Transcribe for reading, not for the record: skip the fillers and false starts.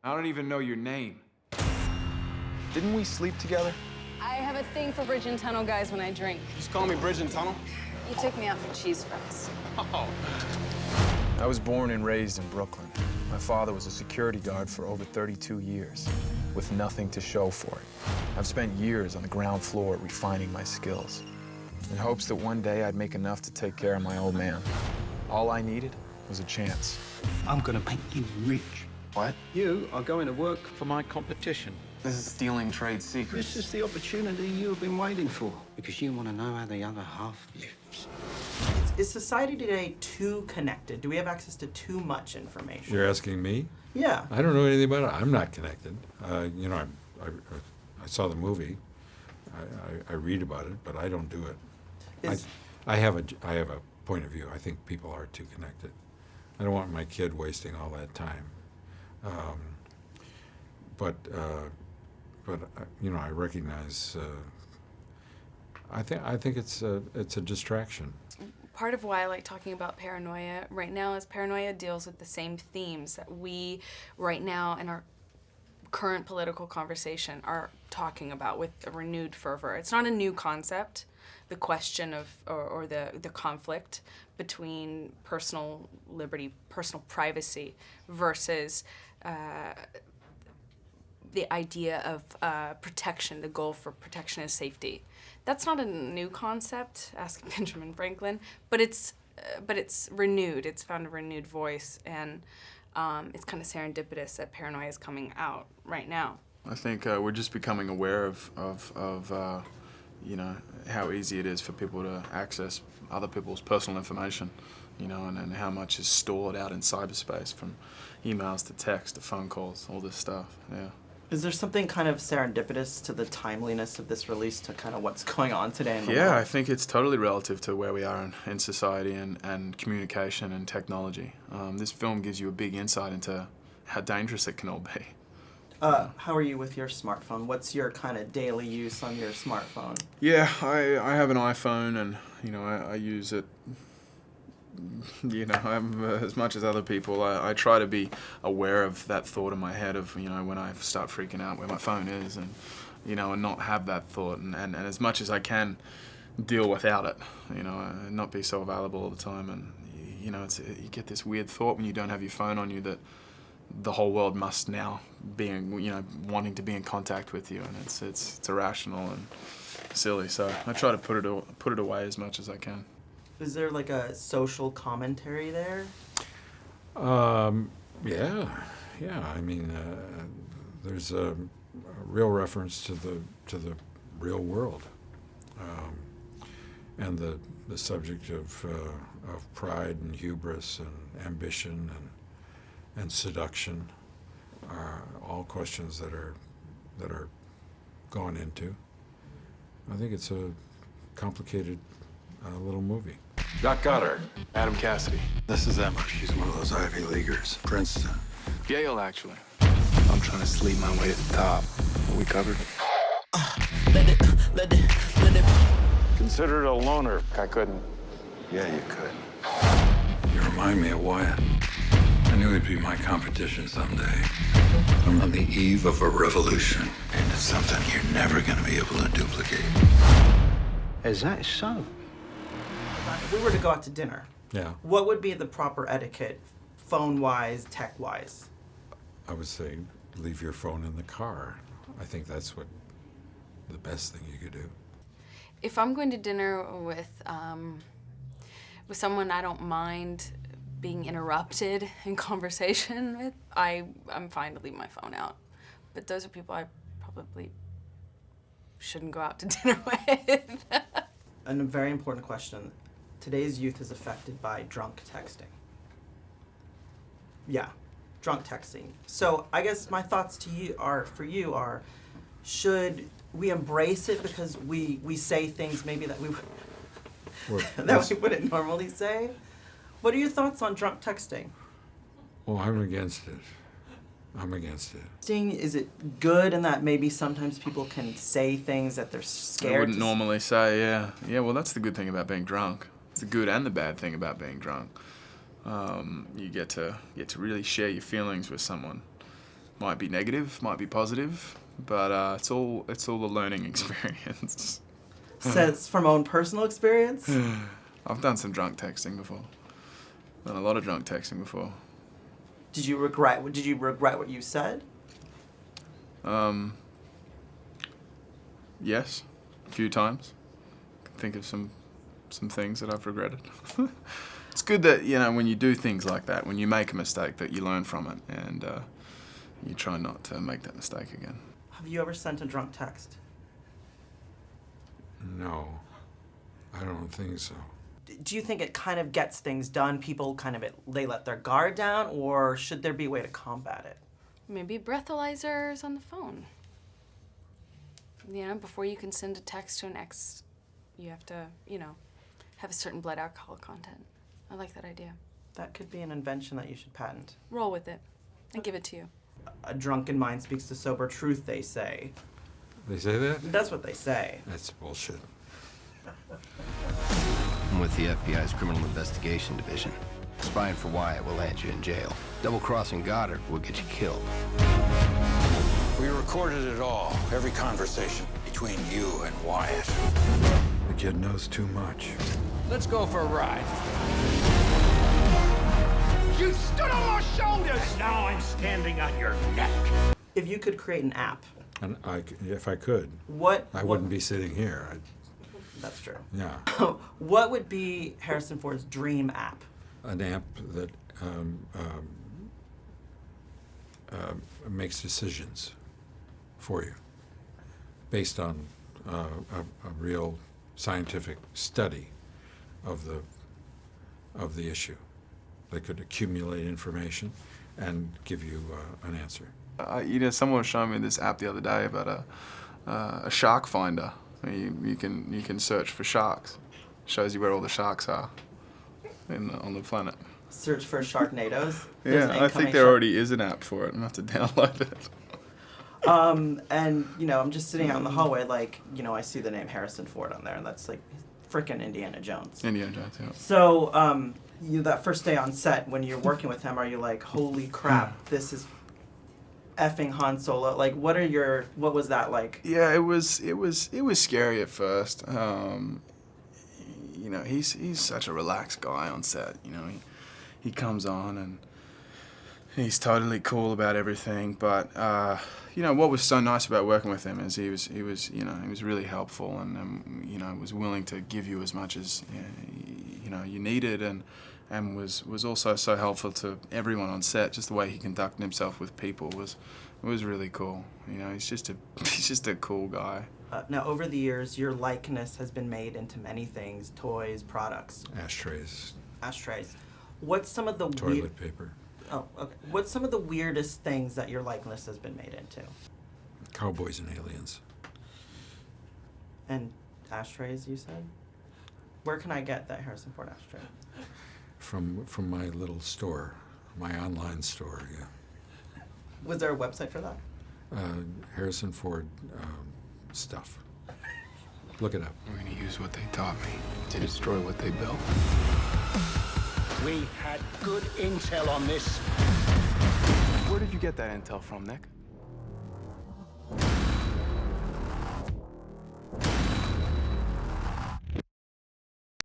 I don't even know your name. Didn't we sleep together? I have a thing for bridge and tunnel guys when I drink. Just call me Bridge and Tunnel. You took me out for cheese fries. Oh. I was born and raised in Brooklyn. My father was a security guard for over 32 years, with nothing to show for it. I've spent years on the ground floor refining my skills, in hopes that one day I'd make enough to take care of my old man. All I needed was a chance. I'm gonna make you rich. What? You are going to work for my competition. This is stealing trade secrets. This is the opportunity you've been waiting for, because you want to know how the other half lives. Is society today too connected? Do we have access to too much information? You're asking me? Yeah. I don't know anything about it. I'm not connected. You know, I saw the movie. I read about it, but I don't do it. I have a point of view. I think people are too connected. I don't want my kid wasting all that time. But you know, I recognize. I think it's a distraction. Part of why I like talking about Paranoia right now is Paranoia deals with the same themes that we, right now, in our current political conversation, are talking about with a renewed fervor. It's not a new concept, the question of, or the conflict between personal liberty, personal privacy, versus the idea of protection. The goal for protection is safety. That's not a new concept, ask Benjamin Franklin, but it's renewed. It's found a renewed voice, and it's kind of serendipitous that Paranoia is coming out right now. I think we're just becoming aware of you know, how easy it is for people to access other people's personal information, you know, and how much is stored out in cyberspace, from emails to text to phone calls, all this stuff, yeah. Is there something kind of serendipitous to the timeliness of this release to kind of what's going on today in the world? Yeah, I think it's totally relative to where we are in society and communication and technology. This film gives you a big insight into how dangerous it can all be. How are you with your smartphone? What's your kind of daily use on your smartphone? Yeah, I have an iPhone, and you know, I use it. You know, I'm as much as other people. I try to be aware of that thought in my head of, you know, when I start freaking out where my phone is, and you know, and not have that thought, and as much as I can deal without it, you know, and not be so available all the time. And you know, you get this weird thought when you don't have your phone on you that the whole world must now be, you know, wanting to be in contact with you, and it's irrational and silly. So I try to put it away as much as I can. Is there like a social commentary there? Yeah. I mean, there's a real reference to the real world, and the subject of pride and hubris and ambition and seduction are all questions that are gone into. I think it's a complicated little movie. Doc Goddard. Adam Cassidy. This is Emma. She's one of those Ivy Leaguers. Princeton. Yale, actually. I'm trying to sleep my way to the top. Are we covered? Let it. Consider it a loner. I couldn't. Yeah, you could. You remind me of Wyatt. I knew he'd be my competition someday. I'm on the eve of a revolution. And it's something you're never going to be able to duplicate. Is that so? If we were to go out to dinner, Yeah, what would be the proper etiquette, phone-wise, tech-wise? I would say leave your phone in the car. I think that's what the best thing you could do. If I'm going to dinner with someone I don't mind being interrupted in conversation with, I'm fine to leave my phone out. But those are people I probably shouldn't go out to dinner with. And a very important question. Today's youth is affected by drunk texting. Yeah, drunk texting. So I guess my thoughts to you are, should we embrace it because we say things maybe that we wouldn't normally say? What are your thoughts on drunk texting? Well, I'm against it. Is it good in that maybe sometimes people can say things that they're scared I wouldn't normally say, yeah. Yeah, well, that's the good thing about being drunk. It's the good and the bad thing about being drunk. You get to really share your feelings with someone Might be negative, might be positive, but it's all a learning experience. Says from own personal experience. I've done some drunk texting before. Done a lot of drunk texting before. Did you regret what you said? Yes, a few times. I can think of some things that I've regretted. It's good that, you know, when you do things like that, when you make a mistake, that you learn from it and you try not to make that mistake again. Have you ever sent a drunk text? No, I don't think so. Do you think it kind of gets things done? People they let their guard down, or should there be a way to combat it? Maybe breathalyzers on the phone. You know, before you can send a text to an ex, you have to, you know, have a certain blood alcohol content. I like that idea. That could be an invention that you should patent. Roll with it. I give it to you. A drunken mind speaks to sober truth, they say. They say that? That's what they say. That's bullshit. I'm with the FBI's Criminal Investigation Division. Spying for Wyatt will land you in jail. Double-crossing Goddard will get you killed. We recorded it all, every conversation between you and Wyatt. The kid knows too much. Let's go for a ride. You stood on my shoulders! And now I'm standing on your neck. If you could create an app, And if I could, I wouldn't be sitting here. That's true. Yeah. What would be Harrison Ford's dream app? An app that makes decisions for you based on a real scientific study of the issue. They could accumulate information and give you an answer. You know, someone was showing me this app the other day about a shark finder. You can search for sharks. Shows you where all the sharks are on the planet. Search for Sharknadoes? Yeah, I think there already is an app for it. I'm gonna have to download it. And, you know, I'm just sitting out in the hallway, like, you know, I see the name Harrison Ford on there, and that's like frickin' Indiana Jones. Indiana Jones, yeah. So, that first day on set, when you're working with him, are you like, holy crap, this is effing Han Solo? Like, what was that like? Yeah, it was scary at first. You know, he's such a relaxed guy on set. You know, he comes on and he's totally cool about everything. But you know, what was so nice about working with him is he was really helpful and you know, was willing to give you as much as you know you needed and was also so helpful to everyone on set. Just the way he conducted himself with people was really cool. You know, he's just a cool guy. Now, over the years, your likeness has been made into many things: toys, products, Ashtrays. What's some of the Toilet paper. Oh, okay. What's some of the weirdest things that your likeness has been made into? Cowboys and aliens. And ashtrays, you said? Where can I get that Harrison Ford ashtray? From my little store, my online store, yeah. Was there a website for that? Harrison Ford stuff. Look it up. We're going to use what they taught me to destroy what they built. We had good intel on this. Where did you get that intel from, Nick?